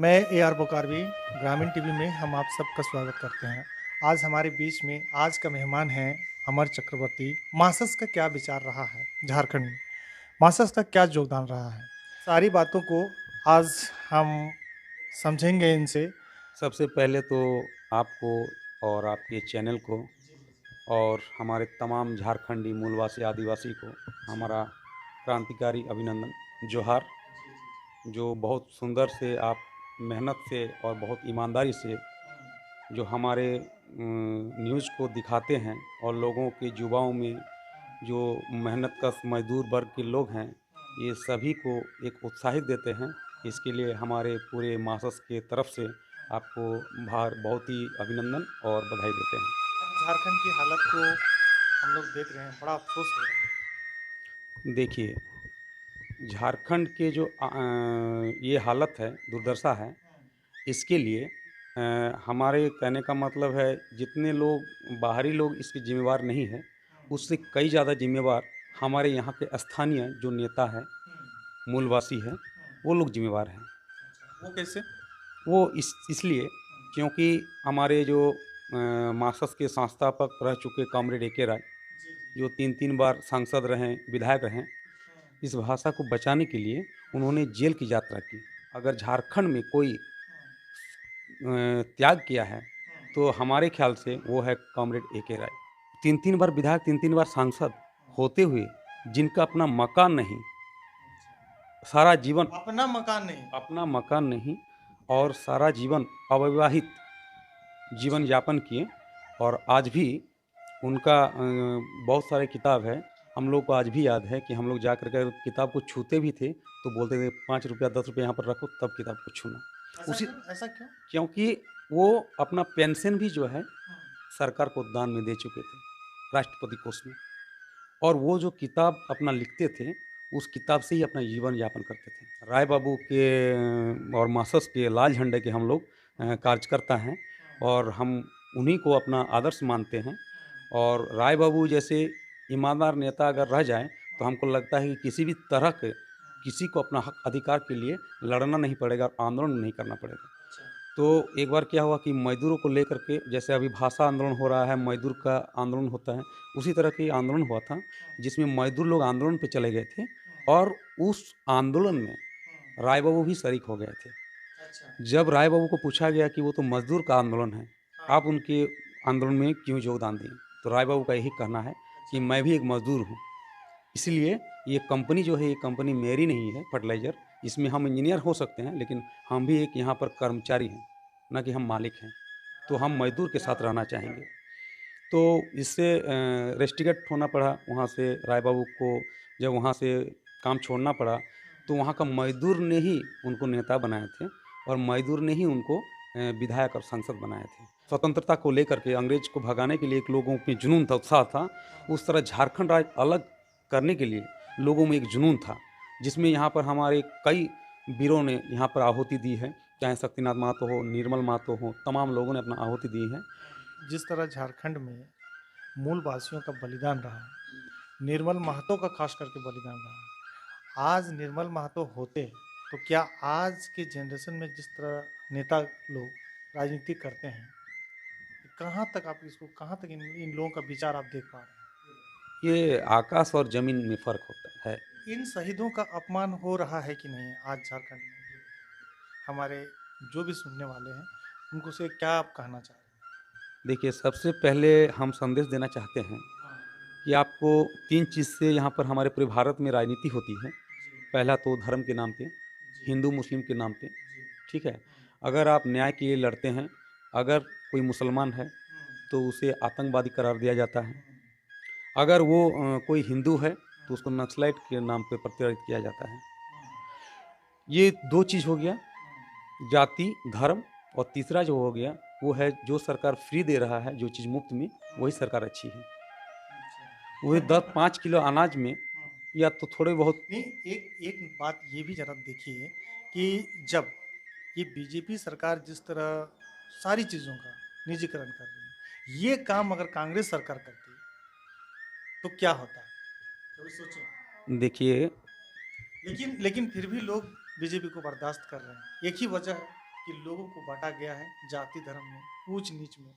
मैं AR बुकारवी ग्रामीण TV में हम आप सबका स्वागत करते हैं। आज हमारे बीच में आज का मेहमान है अमर चक्रवर्ती। मासस का क्या विचार रहा है झारखंड में? मासस का क्या योगदान रहा है? सारी बातों को आज हम समझेंगे इनसे। सबसे पहले तो आपको और आपके चैनल को और हमारे तमाम झारखंडी मूलवासी आदिवासी को हमारा क्रांतिकारी अभिनंदन जोहार। जो बहुत सुंदर से आप मेहनत से और बहुत ईमानदारी से जो हमारे न्यूज़ को दिखाते हैं और लोगों के युवाओं में जो मेहनतकश मजदूर वर्ग के लोग हैं, ये सभी को एक उत्साहित देते हैं। इसके लिए हमारे पूरे मासस के तरफ से आपको बहुत ही अभिनंदन और बधाई देते हैं। झारखंड की हालत को हम लोग देख रहे हैं, बड़ा अफ़सोस हो रहा है। देखिए, झारखंड के जो ये हालत है, दुर्दशा है, इसके लिए हमारे कहने का मतलब है जितने लोग बाहरी लोग इसके ज़िम्मेवार नहीं हैं, उससे कई ज़्यादा ज़िम्मेवार हमारे यहाँ के स्थानीय जो नेता हैं, मूलवासी हैं, वो लोग ज़िम्मेवार हैं। वो कैसे? वो इसलिए क्योंकि हमारे जो मार्क्सवादी के संस्थापक रह चुके कॉमरेड ए.के. राय, जो 3-3 बार सांसद रहें, विधायक रहें, इस भाषा को बचाने के लिए उन्होंने जेल की यात्रा की। अगर झारखंड में कोई त्याग किया है, तो हमारे ख़्याल से वो है कॉमरेड ए.के. राय। 3-3 बार विधायक, 3-3 बार सांसद होते हुए जिनका अपना मकान नहीं, सारा जीवन अपना मकान नहीं। अपना मकान नहीं और सारा जीवन अविवाहित जीवन यापन किए और आज भी उनका बहुत सारे किताब है। हम लोग को आज भी याद है कि हम लोग जा कर के किताब को छूते भी थे, तो बोलते थे ₹5 ₹10 यहाँ पर रखो तब किताब को छूना। ऐसा उसी क्यों? ऐसा क्यों? क्योंकि वो अपना पेंशन भी जो है सरकार को दान में दे चुके थे, राष्ट्रपति कोष में। और वो जो किताब अपना लिखते थे, उस किताब से ही अपना जीवन यापन करते थे। राय बाबू के और मासस के लाल झंडे के हम लोग कार्यकर्ता हैं और हम उन्हीं को अपना आदर्श मानते हैं। और राय बाबू जैसे ईमानदार नेता अगर रह जाएँ, तो हमको लगता है कि किसी भी तरह के किसी को अपना हक अधिकार के लिए लड़ना नहीं पड़ेगा और आंदोलन नहीं करना पड़ेगा। तो एक बार क्या हुआ कि मज़दूरों को लेकर के जैसे अभी भाषा आंदोलन हो रहा है, मज़दूर का आंदोलन होता है, उसी तरह की आंदोलन हुआ था, जिसमें मज़दूर लोग आंदोलन पे चले गए थे और उस आंदोलन में राय बाबू भी शरीक हो गए थे। अच्छा। जब राय बाबू को पूछा गया कि वो तो मज़दूर का आंदोलन है, आप उनके आंदोलन में क्यों योगदान दिए? तो राय बाबू का यही कहना है कि मैं भी एक मज़दूर हूँ, इसलिए ये कंपनी जो है, ये कंपनी मेरी नहीं है फर्टिलाइज़र, इसमें हम इंजीनियर हो सकते हैं, लेकिन हम भी एक यहाँ पर कर्मचारी हैं, ना कि हम मालिक हैं। तो हम मज़दूर के साथ रहना चाहेंगे। तो इससे रेस्टिकेट होना पड़ा वहाँ से राय बाबू को। जब वहाँ से काम छोड़ना पड़ा, तो वहाँ का मज़दूर ने ही उनको नेता बनाए थे और मज़दूर ने ही उनको विधायक और सांसद बनाए थे। स्वतंत्रता को लेकर के अंग्रेज को भगाने के लिए एक लोगों में जुनून था, उत्साह था। उस तरह झारखंड राज्य अलग करने के लिए लोगों में एक जुनून था, जिसमें यहाँ पर हमारे कई वीरों ने यहाँ पर आहुति दी है, चाहे शक्तिनाथ महतो हो, निर्मल महतो हो, तमाम लोगों ने अपना आहुति दी है। जिस तरह झारखंड में मूल वासियों का बलिदान रहा, निर्मल महतो का खास करके बलिदान रहा। आज निर्मल महतो होते तो क्या आज के जनरेशन में जिस तरह नेता लोग राजनीति करते हैं, कहाँ तक आप इसको कहाँ तक इन लोगों का विचार आप देख पा रहे ये आकाश और ज़मीन में फ़र्क होता है। हैं? इन शहीदों का अपमान हो रहा है कि नहीं आज झारखंड में? हमारे जो भी सुनने वाले हैं, उनको से क्या आप कहना चाह रहे हैं? देखिए, सबसे पहले हम संदेश देना चाहते हैं हाँ, कि आपको 3 चीज़ से यहाँ पर हमारे पूरे भारत में राजनीति होती है। जी, पहला तो धर्म के नाम पे, जी, हिंदू-मुस्लिम के नाम पे, जी, ठीक है? हुँ, अगर आप न्याय के लिए लड़ते हैं, अगर कोई मुसलमान है, हुँ, तो उसे आतंकवादी करार दिया जाता है। हुँ, अगर वो कोई हिंदू है, तो उसको नक्सलाइट के नाम पे प्रताड़ित किया जाता है। ये 2 चीज़ हो गया, जाति, धर्म। और तीसरा जो हो गया, वो है जो सरकार फ्री दे रहा है, जो चीज़ मुफ़्त में, वही सरकार अच्छी है। वही अच्छा। 10-5 किलो अनाज में हुँ। या तो थोड़े बहुत। नहीं, एक एक बात ये भी ज़रा देखिए कि जब ये बीजेपी सरकार जिस तरह सारी चीज़ों का निजीकरण कर रही है, ये काम अगर कांग्रेस सरकार करती, तो क्या होता? कभी सोचे? देखिए, लेकिन लेकिन फिर भी लोग बीजेपी को बर्दाश्त कर रहे हैं। एक ही वजह है। कि लोगों को बांटा गया है जाति धर्म में, ऊंच नीच में।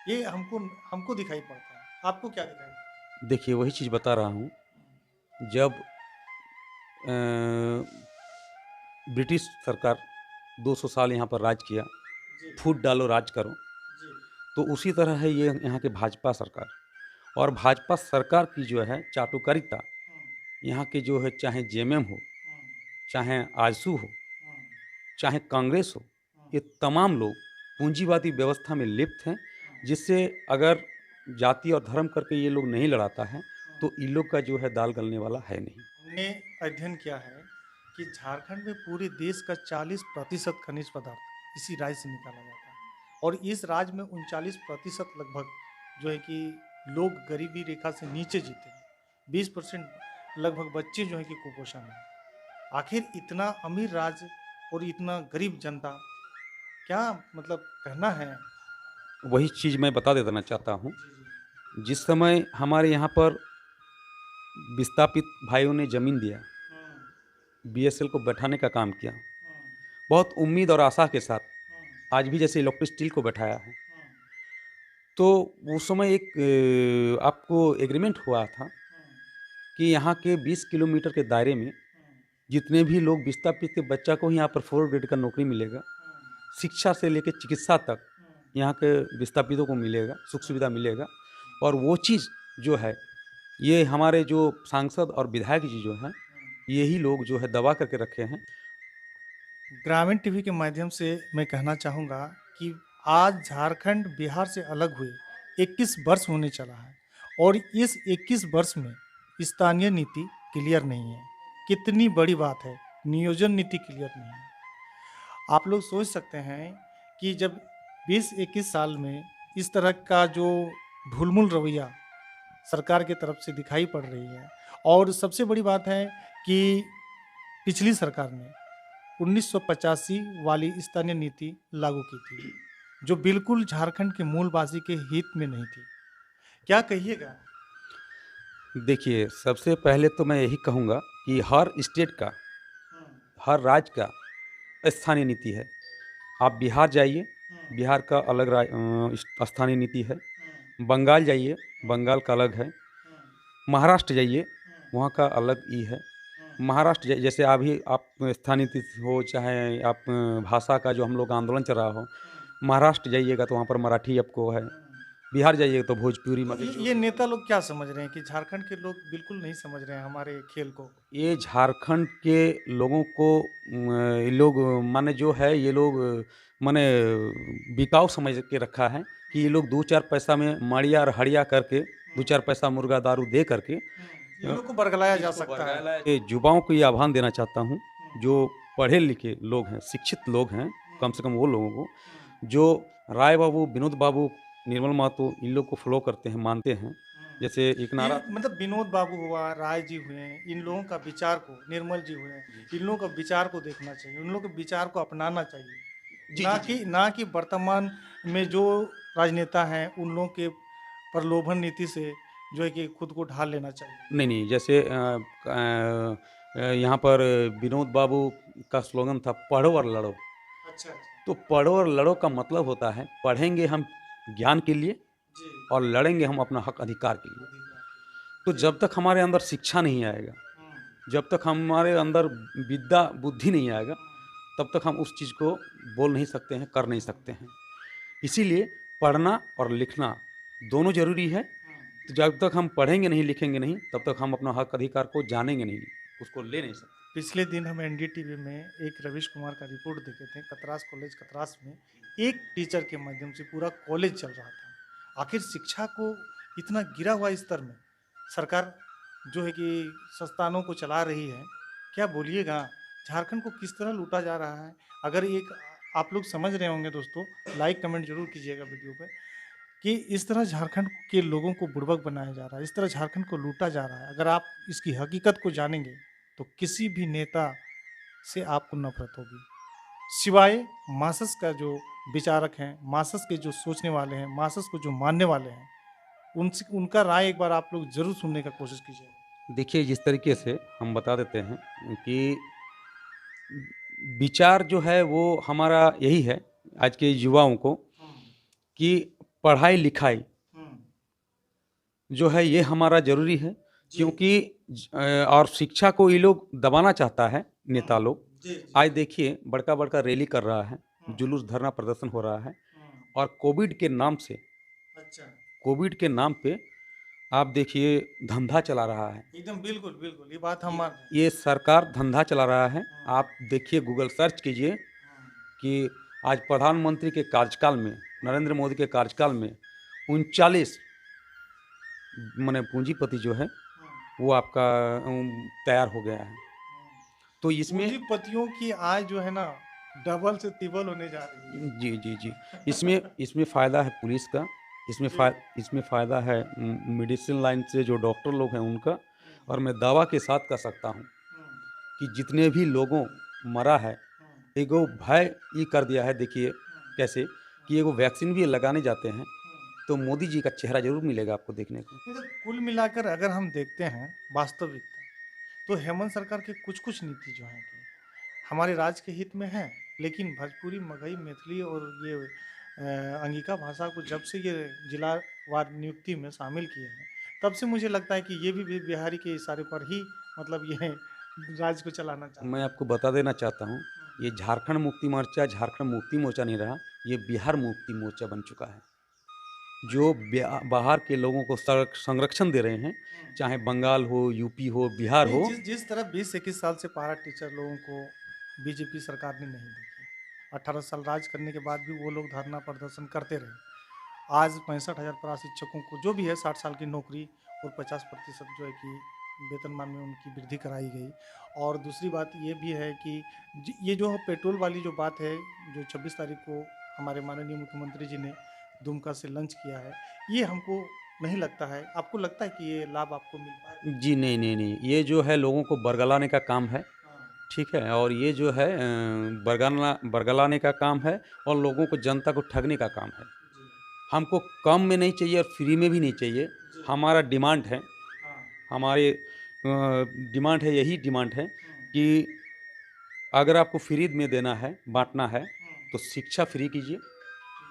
ये हमको हमको दिखाई पड़ता है। आपको क्या दिखाई पड़ता है? देखिए वही चीज़ बता रहा हूँ, जब अ, ब्रिटिश सरकार 200 साल यहाँ पर राज किया, जी, फूट डालो राज करो, जी। तो उसी तरह है ये यहाँ के भाजपा सरकार। और भाजपा सरकार की जो है चाटुकारिता, हुँ, यहाँ के जो है चाहे जेएमएम हो, हुँ, चाहे आजसू हो, हुँ, चाहे कांग्रेस हो, हुँ, ये तमाम लोग पूंजीवादी व्यवस्था में लिप्त हैं, हुँ, जिससे अगर जाति और धर्म करके ये लोग नहीं लड़ाता है, हुँ। तो इन लोग का जो है दाल गलने वाला है नहीं। हमने अध्ययन किया है कि झारखंड में पूरे देश का 40% खनिज पदार्थ इसी राज्य से निकाला जाता है और इस राज्य में 39% लगभग जो है कि लोग गरीबी रेखा से नीचे जीते हैं। 20% लगभग बच्चे जो है कि कुपोषण में। आखिर इतना अमीर राज्य और इतना गरीब जनता, क्या मतलब कहना है? वही चीज़ मैं बता देना चाहता हूँ, जी, जी। जिस समय हमारे यहाँ पर विस्थापित भाइयों ने ज़मीन दिया, हुँ, बीएसएल को बैठाने का काम किया, हुँ, बहुत उम्मीद और आशा के साथ, हुँ, आज भी जैसे इलेक्ट्रिक स्टील को बैठाया है, हुँ, तो उस समय एक आपको एग्रीमेंट हुआ था हुँ, कि यहाँ के 20 किलोमीटर के दायरे में हुँ, जितने भी लोग विस्थापित के बच्चा को ही यहाँ पर 4 ग्रेड का नौकरी मिलेगा, शिक्षा से लेकर चिकित्सा तक हुँ, यहाँ के विस्थापितों को मिलेगा, सुख हुँ, सुविधा मिलेगा। और वो चीज़ जो है, ये हमारे जो सांसद और विधायक जी जो हैं, हुँ। यही लोग जो है दबा करके रखे हैं। ग्रामीण टीवी के माध्यम से मैं कहना चाहूँगा कि आज झारखंड बिहार से अलग हुए 21 वर्ष होने चला है और इस 21 वर्ष में स्थानीय नीति क्लियर नहीं है। कितनी बड़ी बात है, नियोजन नीति क्लियर नहीं है। आप लोग सोच सकते हैं कि जब 20-21 साल में इस तरह का जो ढुलमुल रवैया सरकार की तरफ से दिखाई पड़ रही है और सबसे बड़ी बात है कि पिछली सरकार ने 1985 वाली स्थानीय नीति लागू की थी, जो बिल्कुल झारखंड के मूलवासी के हित में नहीं थी। क्या कहिएगा? देखिए, सबसे पहले तो मैं यही कहूँगा कि हर स्टेट का, हुँ, हर राज्य का स्थानीय नीति है। आप बिहार जाइए, हुँ, बिहार का अलग स्थानीय नीति है। हुँ, बंगाल जाइए, हुँ, बंगाल का अलग है। हुँ, महाराष्ट्र जाइए, हुँ, वहाँ का अलग ही है। हुँ, महाराष्ट्र जैसे अभी आप स्थानीय नीति हो, चाहे आप भाषा का जो हम लोग का आंदोलन चल रहा हो, हुँ, महाराष्ट्र जाइएगा तो वहाँ पर मराठी आपको है। हुँ। बिहार जाइएगा तो भोजपुरी तो मतलब जो ये नेता लोग क्या समझ रहे हैं कि झारखंड के लोग बिल्कुल नहीं समझ रहे हैं हमारे खेल को? ये झारखंड के लोगों को ये लोग माने जो है ये लोग माने बिकाऊ समझ के रखा है कि ये लोग 2-4 पैसा में माड़िया और हड़िया करके, हुँ, 2-4 पैसा मुर्गा दारू दे करके हुँ। इन लोग को बरगलाया जा इसको सकता है। बरगलाया ये युवाओं को ये आह्वान देना चाहता हूँ, हुँ, जो पढ़े लिखे लोग हैं, शिक्षित लोग हैं, हुँ, कम से कम वो लोगों को, हुँ, जो राय बाबू, विनोद बाबू, निर्मल महतो इन लोग को फ़ॉलो करते हैं, मानते हैं। हुँ। जैसे एक ये नारा मतलब विनोद बाबू हुआ, राय जी हुए, इन लोगों का विचार को, निर्मल जी हुए, जी। इन लोगों का विचार को देखना चाहिए, उन लोगों के विचार को अपनाना चाहिए। जी, ना जी, जी। कि ना कि वर्तमान में जो राजनेता हैं, उन लोगों के प्रलोभन नीति से जो है कि खुद को ढाल लेना चाहिए। नहीं, नहीं, जैसे यहाँ पर विनोद बाबू का स्लोगन था पढ़ो और लड़ो। अच्छा, अच्छा। तो पढ़ो और लड़ो का मतलब होता है पढ़ेंगे हम ज्ञान के लिए जी, और लड़ेंगे हम अपना हक अधिकार के लिए। अधिकार तो के लिए। जब तक हमारे अंदर शिक्षा नहीं आएगा, हुँ, जब तक हमारे अंदर विद्या बुद्धि नहीं आएगा, हुँ, तब तक हम उस चीज़ को बोल नहीं सकते हैं, कर नहीं हुँ, सकते हैं। इसीलिए पढ़ना और लिखना दोनों ज़रूरी है। हुँ। तो जब तक हम पढ़ेंगे नहीं, लिखेंगे नहीं, तब तक हम अपना हक अधिकार को जानेंगे नहीं, उसको ले नहीं सकते। पिछले दिन हम एनडीटीवी में एक रवीश कुमार का रिपोर्ट देखे थे कतरास कॉलेज कतरास में एक टीचर के माध्यम से पूरा कॉलेज चल रहा था। आखिर शिक्षा को इतना गिरा हुआ स्तर में सरकार जो है कि संस्थानों को चला रही है, क्या बोलिएगा? झारखंड को किस तरह लूटा जा रहा है? अगर एक आप लोग समझ रहे होंगे दोस्तों, लाइक कमेंट जरूर कीजिएगा वीडियो पे कि इस तरह झारखंड के लोगों को बुड़बक बनाया जा रहा है, इस तरह झारखंड को लूटा जा रहा है। अगर आप इसकी हकीकत को जानेंगे, तो किसी भी नेता से आपको नफ़रत होगी। सिवाय मार्क्स का जो विचारक हैं, मार्क्स के जो सोचने वाले हैं, मार्क्स को जो मानने वाले हैं, उनसे उनका राय एक बार आप लोग ज़रूर सुनने का कोशिश कीजिए। देखिए, जिस तरीके से हम बता देते हैं कि विचार जो है वो हमारा यही है आज के युवाओं को कि पढ़ाई लिखाई जो है ये हमारा ज़रूरी है, क्योंकि और शिक्षा को ये लोग दबाना चाहता है नेता लोग। आज देखिए बड़का-बड़का रैली कर रहा है, जुलूस धरना प्रदर्शन हो रहा है और कोविड के नाम से अच्छा, कोविड के नाम पे आप देखिए धंधा चला रहा है। एकदम बिल्कुल, बिल्कुल, ये बात हम मान रहे हैं। ये सरकार धंधा चला रहा है। आप देखिए गूगल सर्च कीजिए कि आज प्रधानमंत्री के कार्यकाल में, नरेंद्र मोदी के कार्यकाल में 39 माने पूंजीपति जो है वो आपका तैयार हो गया है। तो इसमें पूंजीपतियों की आय जो है ना डबल से तिबल होने जा रही है। जी, जी, जी। इसमें फ़ायदा है पुलिस का, इसमें फ़ायदा है मेडिसिन लाइन से जो डॉक्टर लोग हैं उनका, और मैं दावा के साथ कह सकता हूँ कि जितने भी लोगों मरा है, एगो भय ये कर दिया है देखिए कैसे कि एगो वैक्सीन भी लगाने जाते हैं, तो मोदी जी का चेहरा ज़रूर मिलेगा आपको देखने को। नहीं तो कुल मिलाकर अगर हम देखते हैं वास्तविकता, तो हेमंत सरकार के कुछ-कुछ नीति जो हैं कि हमारे राज्य के हित में है, लेकिन भोजपुरी, मगही, मैथिली और ये अंगिका भाषा को जब से ये जिलावार नियुक्ति में शामिल किए हैं, तब से मुझे लगता है कि ये भी बिहारी के इशारे पर ही मतलब ये राज्य को चलाना चाहते मैं हैं। आपको बता देना चाहता हूँ, ये झारखंड मुक्ति मोर्चा नहीं रहा, ये बिहार मुक्ति मोर्चा बन चुका है। जो बाहर के लोगों को संरक्षण दे रहे हैं, चाहे बंगाल हो, यूपी हो, बिहार नहीं, हो। जिस जिस तरह 20-21 साल से पारा टीचर लोगों को बीजेपी सरकार ने नहीं देखी, 18 साल राज करने के बाद भी वो लोग धरना प्रदर्शन करते रहे। आज 65,000 पारा शिक्षकों को जो भी है 60 साल की नौकरी और 50% जो है कि वेतनमान में उनकी वृद्धि कराई गई। और दूसरी बात ये भी है कि ये जो पेट्रोल वाली जो बात है, जो 26 तारीख को हमारे माननीय मुख्यमंत्री जी ने दुमका से लॉन्च किया है, ये हमको नहीं लगता है। आपको लगता है कि ये लाभ आपको मिल पाएगा? जी, नहीं, नहीं, नहीं, ये जो है लोगों को बरगलाने का काम है, हाँ, ठीक है? और ये जो है बरगलाने का काम है और लोगों को, जनता को ठगने का काम है। जी, हमको कम में नहीं चाहिए और फ्री में भी नहीं चाहिए, जी, हमारा डिमांड है, हाँ, हमारे डिमांड है, यही डिमांड है हुँ, कि अगर आपको फ्री में देना है, बाँटना है, हुँ, तो शिक्षा फ्री कीजिए,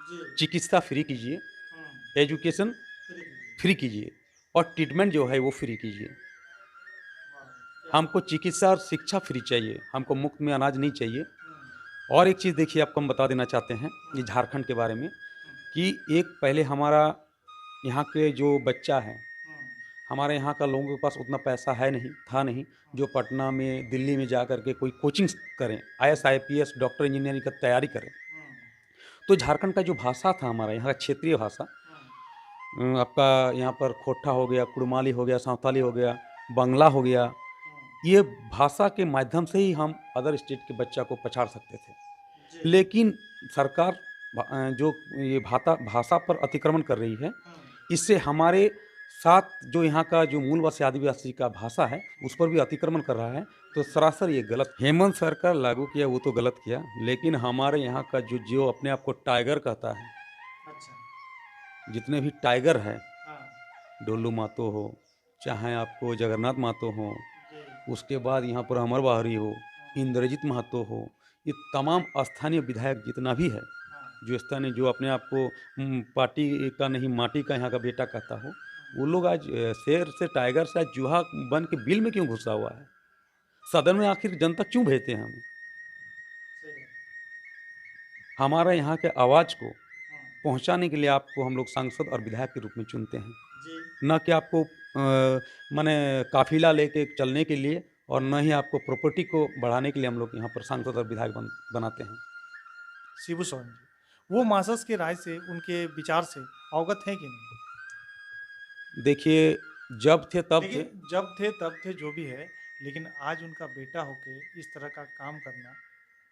जी, चिकित्सा फ्री कीजिए, हुँ, एजुकेशन फ्री कीजिए। फ्री कीजिए और ट्रीटमेंट जो है वो फ्री कीजिए। वाह! क्या हमको बात चिकित्सा और शिक्षा फ्री चाहिए, हमको मुफ्त में अनाज नहीं चाहिए। हुँ, और एक चीज़ देखिए आपको हम बता देना चाहते हैं, हुँ, ये झारखंड के बारे में, हुँ, कि एक पहले हमारा यहाँ के जो बच्चा है, हुँ, हमारे यहाँ का लोगों के पास उतना पैसा है नहीं, था नहीं, जो पटना में, दिल्ली में जा कर के कोई कोचिंग करें, आईएएस, आईपीएस, डॉक्टर इंजीनियरिंग का तैयारी करें। हुँ, तो झारखंड का जो भाषा था हमारा यहाँ का क्षेत्रीय भाषा, हुँ, आपका यहाँ पर खोटा हो गया, कुड़माली हो गया, संथाली हो गया, बंगला हो गया, हुँ, ये भाषा के माध्यम से ही हम अदर स्टेट के बच्चा को पछाड़ सकते थे। जी, लेकिन सरकार जो ये भाषा पर अतिक्रमण कर रही है, हुँ, इससे हमारे साथ जो यहाँ का जो मूलवासी आदिवासी का भाषा है, उस पर भी अतिक्रमण कर रहा है, तो सरासर ये गलत। हेमंत सरकार लागू किया वो तो गलत किया, लेकिन हमारे यहाँ का जो जो अपने आप को टाइगर कहता है, अच्छा, जितने भी टाइगर हैं, हाँ, डोलू महतो हो, चाहे आपको जगन्नाथ महतो हो, जी, उसके बाद यहाँ पर अमर बाहरी हो, हुँ, इंद्रजीत महतो हो, ये तमाम स्थानीय विधायक जितना भी है, हाँ, जो स्थानीय जो अपने आप को पार्टी का नहीं माटी का यहाँ का बेटा कहता हो, वो लोग आज शेर से, टाइगर से आज चूहा बन के बिल में क्यों घुसा हुआ है? सदन में आखिर जनता क्यों भेजते हैं हमें? सही है, हमारे यहाँ के आवाज़ को हाँ, पहुँचाने के लिए आपको हम लोग सांसद और विधायक के रूप में चुनते हैं। जी, ना कि आपको माने काफ़िला लेके चलने के लिए, और ना ही आपको प्रॉपर्टी को बढ़ाने के लिए हम लोग यहाँ पर सांसद और विधायक बनाते हैं। शिबू सोरेन जी, वो मासस के राय से, उनके विचार से अवगत हैं कि नहीं? देखिए, जब थे तब थे। लेकिन जब थे तब थे जो भी है, लेकिन आज उनका बेटा होके इस तरह का काम करना,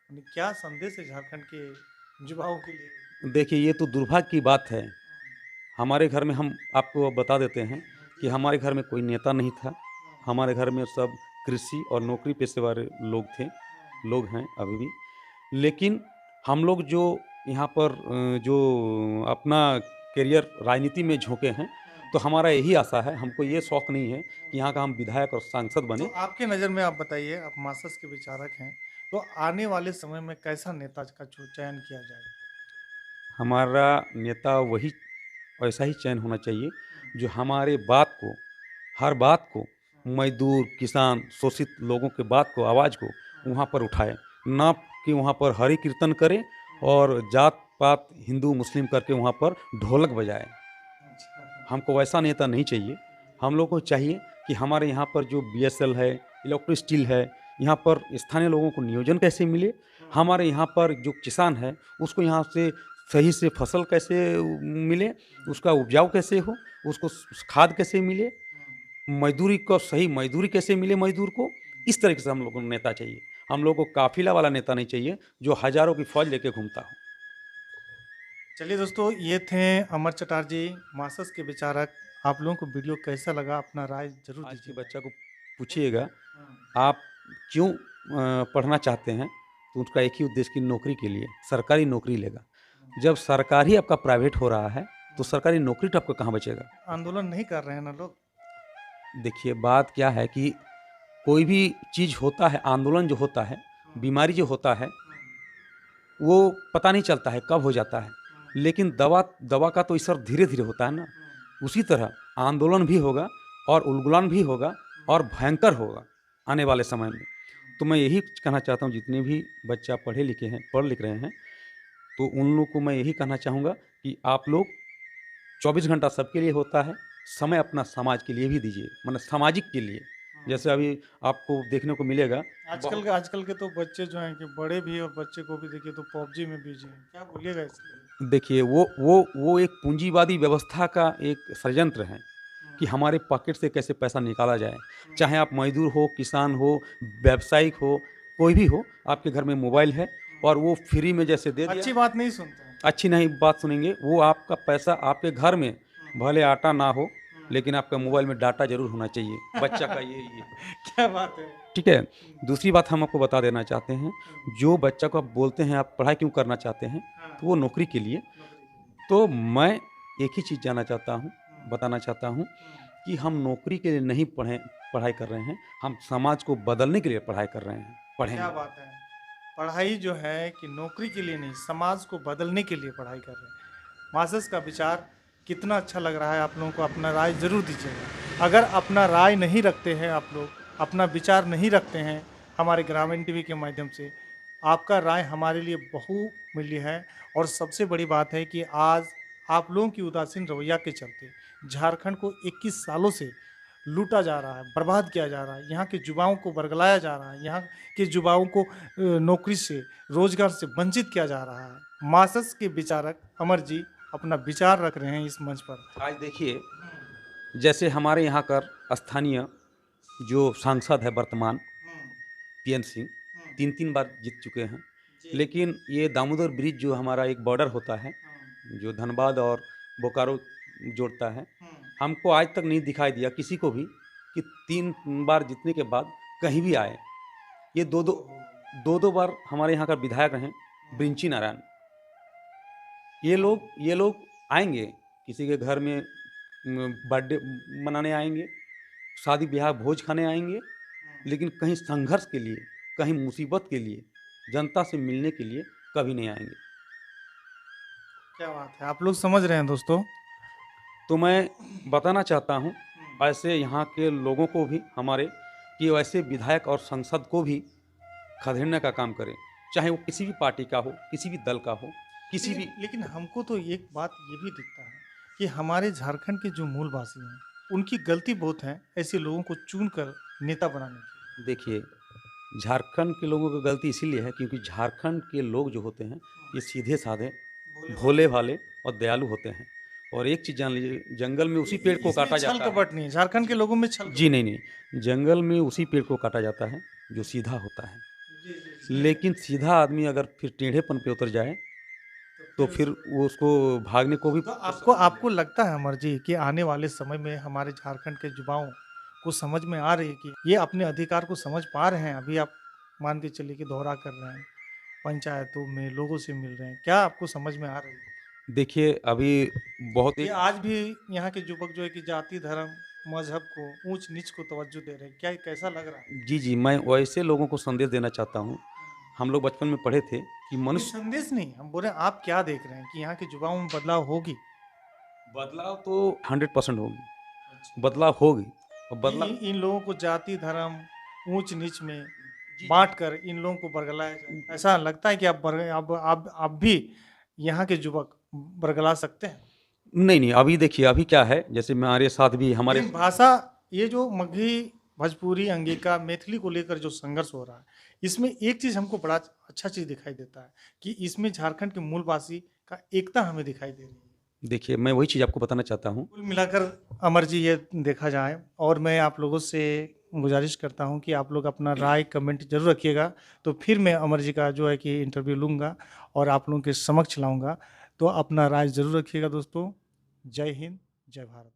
उन्हें क्या संदेश है झारखंड के युवाओं के लिए? देखिए, ये तो दुर्भाग्य की बात है। हमारे घर में, हम आपको अब बता देते हैं कि जी, हमारे घर में कोई नेता नहीं था। हुँ, हमारे घर में सब कृषि और नौकरी पेशे वाले लोग थे, हुँ, लोग हैं अभी भी। लेकिन हम लोग जो यहाँ पर जो अपना करियर राजनीति में झोंके हैं, तो हुँ, हमारा यही आशा है, हमको ये शौक नहीं है कि यहाँ का हम विधायक और सांसद तो बने। आपके नज़र में आप बताइए, आप मार्क्सिस्ट के विचारक हैं, तो आने वाले समय में कैसा नेता का चयन किया जाए? हमारा नेता वही वैसा ही चयन होना चाहिए जो हमारे बात को, हर बात को, मज़दूर, किसान, शोषित लोगों के बात को, आवाज़ को वहाँ पर उठाए। ना कि वहाँ पर हरि कीर्तन करे और जात-पात हिंदू-मुस्लिम करके वहाँ पर ढोलक बजाए। हमको वैसा नेता नहीं चाहिए। हम लोग को चाहिए कि हमारे यहाँ पर जो बीएसएल है, इलेक्ट्रो स्टील है, यहाँ पर स्थानीय लोगों को नियोजन कैसे मिले, हमारे यहाँ पर जो किसान है, उसको यहाँ से सही से फसल कैसे मिले, उसका उपजाऊ कैसे हो, उसको खाद कैसे मिले, मज़दूरी को सही मज़दूरी कैसे मिले मज़दूर को, इस तरीके से हम लोग को नेता चाहिए। हम लोग को काफ़िला वाला नेता नहीं चाहिए, जो हज़ारों की फ़ौज लेके घूमता हो। चलिए दोस्तों, ये थे अमर चटर्जी, मार्क्सिस्ट के विचारक। आप लोगों को वीडियो कैसा लगा, अपना राय ज़रूर आज के दीजिएगा। बच्चा को पूछिएगा, हाँ, आप क्यों पढ़ना चाहते हैं? तो उसका एक ही उद्देश्य कि नौकरी के लिए, सरकारी नौकरी लेगा। जब सरकार ही आपका प्राइवेट हो रहा है, तो सरकारी नौकरी तो आपको कहाँ बचेगा? आंदोलन नहीं कर रहे हैं ना लोग? देखिए, बात क्या है कि कोई भी चीज़ होता है, आंदोलन जो होता है, बीमारी जो होता है, वो पता नहीं चलता है कब हो जाता है। लेकिन दवा दवा का तो असर धीरे-धीरे होता है ना। उसी तरह आंदोलन भी होगा और उलगुलान भी होगा और भयंकर होगा आने वाले समय में। तो मैं यही कहना चाहता हूँ जितने भी बच्चा पढ़े लिखे हैं, पढ़ लिख रहे हैं, तो उन लोग को मैं यही कहना चाहूँगा कि आप लोग 24 घंटा सबके लिए होता है, समय अपना समाज के लिए भी दीजिए, मतलब सामाजिक के लिए। जैसे अभी आपको देखने को मिलेगा बहुत आजकल के तो बच्चे जो हैं कि बड़े भी और बच्चे को भी देखिए तो पबजी में बिजी हैं। क्या बोलिएगा इसके लिए? देखिए वो एक पूंजीवादी व्यवस्था का एक षड्यंत्र है कि हमारे पॉकेट से कैसे पैसा निकाला जाए। चाहे आप मज़दूर हो, किसान हो, व्यावसायिक हो, कोई भी हो, आपके घर में मोबाइल है और वो फ्री में जैसे दे दिया, अच्छी बात नहीं सुनते हैं। अच्छी नहीं बात सुनेंगे, वो आपका पैसा आपके घर में भले आटा ना हो, लेकिन आपका मोबाइल में डाटा ज़रूर होना चाहिए। बच्चा का ये क्या बात है? ठीक है। दूसरी बात हम आपको बता देना चाहते हैं, जो बच्चा को आप बोलते हैं आप पढ़ाई क्यों करना चाहते हैं, हाँ, तो वो नौकरी के लिए। नौकरी के लिए। तो मैं एक ही चीज़ जानना चाहता हूँ, बताना चाहता हूँ कि हम नौकरी के लिए नहीं पढ़ाई कर रहे हैं, हम समाज को बदलने के लिए पढ़ाई कर रहे हैं, क्या पढ़ेंगे। बात है! पढ़ाई जो है कि नौकरी के लिए नहीं, समाज को बदलने के लिए पढ़ाई कर रहे हैं। मार्क्सिस्ट का विचार कितना अच्छा लग रहा है आप लोगों को, अपना राय ज़रूर दीजिएगा। अगर अपना राय नहीं रखते हैं आप लोग, अपना विचार नहीं रखते हैं हमारे ग्रामीण टीवी के माध्यम से, आपका राय हमारे लिए बहुमूल्य है। और सबसे बड़ी बात है कि आज आप लोगों की उदासीन रवैया के चलते झारखंड को 21 सालों से लूटा जा रहा है, बर्बाद किया जा रहा है, यहाँ के युवाओं को बरगलाया जा रहा है, यहाँ के युवाओं को नौकरी से, रोजगार से वंचित किया जा रहा है। मार्क्सिस्ट के विचारक अमर जी अपना विचार रख रहे हैं इस मंच पर। आज देखिए, जैसे हमारे यहाँ का स्थानीय जो सांसद है वर्तमान, पीएन सिंह, 3-3 बार जीत चुके हैं। लेकिन ये दामोदर ब्रिज जो हमारा एक बॉर्डर होता है, जो धनबाद और बोकारो जोड़ता है, हमको आज तक नहीं दिखाई दिया किसी को भी कि 3 बार जीतने के बाद कहीं भी आए। ये 2-2 बार हमारे यहाँ का विधायक रहे, बृंची नारायण। ये लोग आएँगे, किसी के घर में बर्थडे मनाने आएँगे, शादी-ब्याह भोज खाने आएँगे, लेकिन कहीं संघर्ष के लिए, कहीं मुसीबत के लिए, जनता से मिलने के लिए कभी नहीं आएँगे। क्या बात है, आप लोग समझ रहे हैं दोस्तों। तो मैं बताना चाहता हूँ ऐसे यहाँ के लोगों को भी हमारे कि वैसे विधायक और सांसद को भी खदेड़ने का काम करें, चाहे वो किसी भी पार्टी का हो, किसी भी दल का हो, किसी भी। लेकिन हमको तो एक बात ये भी दिखता है कि हमारे झारखंड के जो मूलवासी हैं, उनकी गलती बहुत है ऐसे लोगों को चुनकर नेता बनाने की। देखिए, झारखंड के लोगों की गलती इसीलिए है क्योंकि झारखंड के लोग जो होते हैं, ये सीधे-साधे, भोले-भाले और दयालु होते हैं। और एक चीज़ जान लीजिए, जंगल में उसी पेड़ को इसमें काटा छल जाता है। कपट नहीं है, झारखंड के लोगों में छल जी कपट। नहीं, नहीं, जंगल में उसी पेड़ को काटा जाता है जो सीधा होता है। जी, जी, जी। लेकिन सीधा आदमी अगर फिर टेढ़ेपन पे उतर जाए, तो फिर वो उसको भागने को भी तो आपको आपको लगता है अमर जी कि आने वाले समय में हमारे झारखंड के युवाओं को समझ में आ रही है कि ये अपने अधिकार को समझ पा रहे हैं? अभी आप मान के चलिए कि दोहरा कर रहे हैं, पंचायतों में लोगों से मिल रहे हैं, क्या आपको समझ में आ रही है? देखिए, अभी बहुत ये एक आज भी यहाँ के युवक जो है कि जाति, धर्म, मज़हब को, ऊँच-नीच को तवज्जो दे रहे हैं, क्या कैसा लग रहा है? जी, जी, मैं वैसे लोगों को संदेश देना चाहता हूँ, हम लोग बचपन में पढ़े थे कि ये मनुष्य संदेश नहीं, हम बोल रहे हैं आप क्या देख रहे हैं कि यहाँ के युवाओं में बदलाव होगी? बदलाव तो 100% होगी, बदलाव होगी और बदलाव इन लोगों को जाति, धर्म, ऊंच-नीच में जी, बाँट कर इन लोगों को बरगलाया जाए। ऐसा लगता है कि अब भी यहाँ के युवक बरगला सकते हैं? नहीं, नहीं, अभी देखिए अभी क्या है, जैसे हमारे साथ भी हमारे लेकिन भाषा ये जो मगही, भोजपुरी, अंगिका, मैथिली को लेकर जो संघर्ष हो रहा है, इसमें एक चीज़ हमको बड़ा अच्छा चीज़ दिखाई देता है कि इसमें झारखंड के मूलवासी का एकता हमें दिखाई दे रही है। देखिए मैं वही चीज़ आपको बताना चाहता हूँ। कुल मिलाकर अमर जी ये देखा जाए और मैं आप लोगों से गुजारिश करता हूँ कि आप लोग अपना राय कमेंट ज़रूर रखिएगा, तो फिर मैं अमर जी का जो है कि इंटरव्यू लूँगा और आप लोगों के समक्ष लाऊँगा। तो अपना राय ज़रूर रखिएगा दोस्तों। जय हिंद, जय भारत।